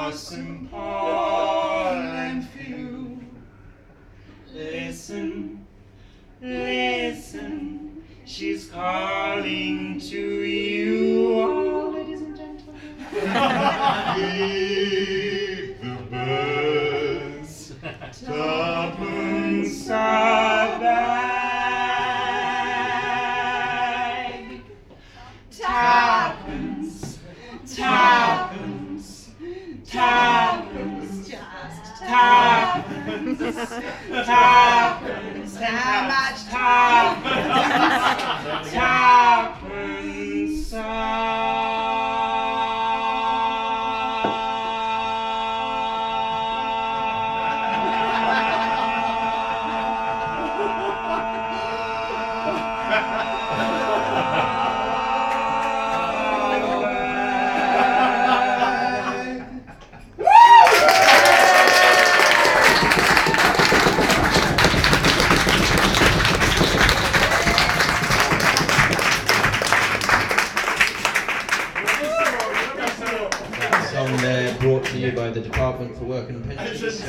blossom, pollen few. Listen, listen, she's calling to you, oh, ladies and gentlemen. Feed the birds, tuppence a bag. Tuppence, tuppence, tuppence, just tuppence, tuppence, how much tuppence, tuppence. Brought to you by the Department for Work and Pensions.